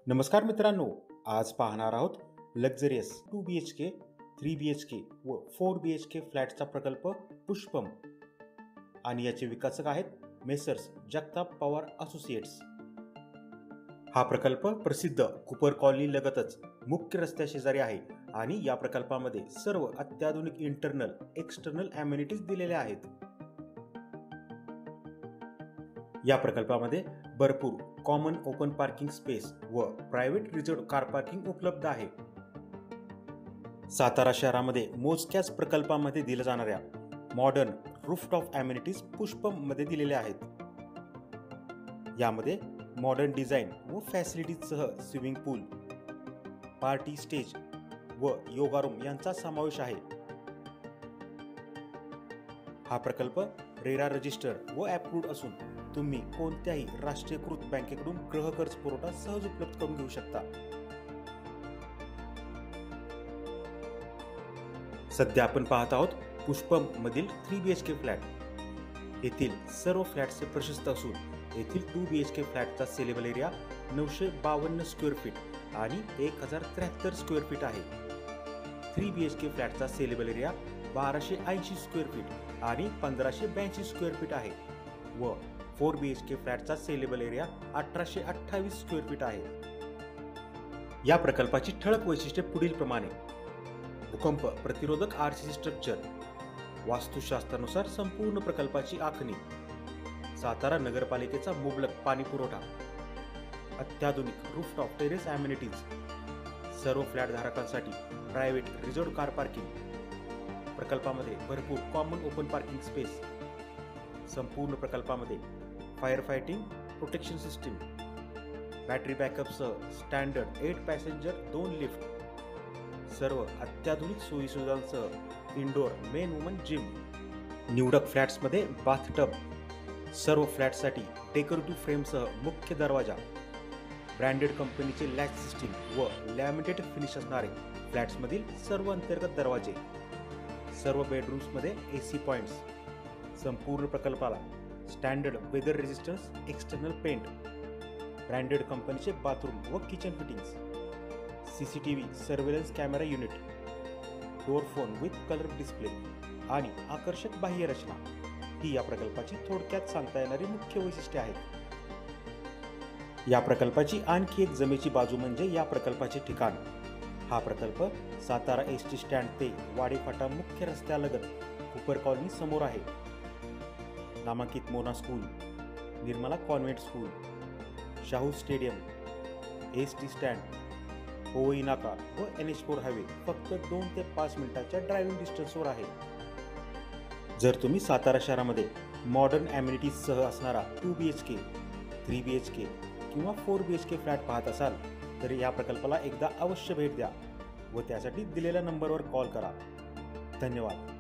नमस्कार मित्रांनो, आज पाहणार आहोत लक्झरियस 2 BHK, 3 BHK व 4 BHK फ्लॅटचा प्रकल्प पुष्पम आणि याचे विकासक आहेत मेसर्स जगताप पवार असोसिएट्स. हा प्रकल्प प्रसिद्ध कुपर कॉलनी लगतच मुख्य रस्त्या शेजारी आहे आणि या प्रकल्पामध्ये सर्व अत्याधुनिक इंटरनल एक्सटर्नल अम्युनिटीज दिलेल्या आहेत. या प्रकल्पामध्ये भरपूर कॉमन ओपन पार्किंग स्पेस व प्रायव्हेट रिझर्व्ड कार पार्किंग उपलब्ध आहे. सातारा शहरामध्ये मोजक्याच प्रकल्पामध्ये दिल्या जाणाऱ्या मॉडर्न रूफटॉप अम्युनिटीज पुष्पम मध्ये दिलेल्या आहेत. यामध्ये मॉडर्न डिझाईन व फॅसिलिटीजसह स्विमिंग पूल, पार्टी स्टेज व योगा रूम यांचा समावेश आहे. हा प्रकल्प रेरा रजिस्टर्ड व अप्रूव्ड असून तुम्ही कोणत्याही राष्ट्रीयकृत बँकेकडून गृह कर्ज पुरवठा सहज उपलब्ध करून घेऊ शकता. सध्या आपण पाहत आहोत पुष्पम मधील 3 BHK फ्लॅट. येथील सर्व फ्लॅटचे प्रशस्त असून येथील 2 BHK फ्लॅटचा सेलेबल एरिया 952 स्क्वेअर फीट आणि 1073 स्क्वेअर फीट आहे. 3 BHK फ्लॅटचा सेलेबल एरिया 1280 स्क्वेअर फीट आणि 1582 स्क्वेअर फीट आहे व 4 BHK फ्लॅटचा सेलेबल एरिया 1828 स्क्वेअर फीट आहे. या प्रकल्पाची ठळक वैशिष्ट्ये पुढील प्रमाणे: भूकंप प्रतिरोधक RCC स्ट्रक्चर, वास्तुशास्त्रानुसार संपूर्ण प्रकल्पाची आखणी, सातारा नगरपालिकेचा मुबलक पाणी पुरवठा, अत्याधुनिक रूफटॉप टेरेस अम्युनिटीज, सर्व फ्लॅट धारकांसाठी प्रायव्हेट रिझर्व्ड कार पार्किंग, प्रकल्पामध्ये भरपूर कॉमन ओपन पार्किंग स्पेस, संपूर्ण प्रकल्पामध्ये fire fighting protection system, battery बॅकअपसह स्टँडर्ड 8 पॅसेंजर 2 लिफ्ट, सर्व अत्याधुनिक सोयीसुविधांसह इंडोर मेन वुमन जिम, निवडक फ्लॅट्समध्ये बाथटब, सर्व फ्लॅटसाठी डेकोरेटिव्ह फ्रेमसह मुख्य दरवाजा, ब्रँडेड कंपनीचे लॅच सिस्टीम व लॅमिनेटेड फिनिश असणारे फ्लॅट्समधील सर्व अंतर्गत दरवाजे, सर्व बेडरूम्समध्ये AC पॉइंट्स, संपूर्ण प्रकल्पाला standard weather resistance external paint, branded कंपनीचे बाथरूम व kitchen fittings, CCTV surveillance camera unit, door phone with colour display आणि आकर्षक बाह्य रचना ही या प्रकल्पाची थोडक्यात सांगता येणारी मुख्य वैशिष्ट्ये आहेत. या प्रकल्पाची आणखी एक जमेची बाजू म्हणजे या प्रकल्पाचे ठिकाण. हा प्रकल्प सातारा ST स्टँड ते वाडेफाटा मुख्य रस्त्यालगत कुपर कॉलनी समोर आहे. नामांकित Mona school, Nirmala convent school, Shahu stadium, ST stand, होई नाका व NH4 हायवे फक्त 2 ते 5 मिनिटांच्या ड्रायव्हिंग डिस्टन्सवर आहे. जर तुम्ही सातारा शहरामध्ये मॉडर्न अम्युनिटीजसह असणारा 2 BHK, 3 BHK किंवा 4 BHK फ्लॅट पाहत असाल तर या प्रकल्पाला एकदा अवश्य भेट द्या व त्यासाठी दिलेल्या नंबरवर कॉल करा. धन्यवाद.